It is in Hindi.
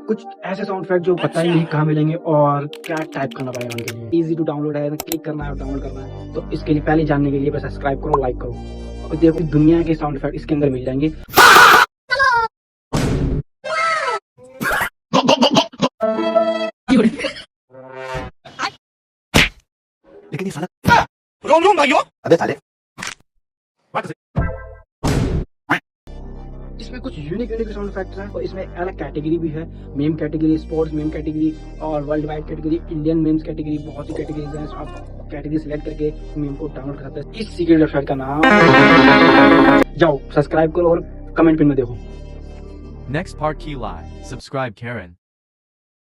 कुछ ऐसे साउंड इफेक्ट जो पता ही नहीं कहाँ मिलेंगे और क्या टाइप करना पड़ेगा उनके लिए। इजी टू डाउनलोड है, क्लिक करना है और डाउनलोड करना है। तो इसके लिए पहले जानने के लिए बस सब्सक्राइब करो, लाइक करो और देखो दुनिया के साउंड इफेक्ट इसके अंदर मिल जाएंगे। लेकिन ये साला रोम भाइयों, अबे साले इसमें कुछ यूनिक साउंड इफेक्ट्स हैं और इसमें अलग कैटेगरी भी है। Meme category, sports meme category और world wide category, Indian memes category, बहुत सी कैटेगरीज हैं। आप कैटेगरी सिलेक्ट करके मीम को डाउनलोड कर सकते हैं। इस सीक्रेट वेबसाइट का नाम जाओ सब्सक्राइब करो और कमेंट पिन में देखो। Next part Key Live. Subscribe Karen.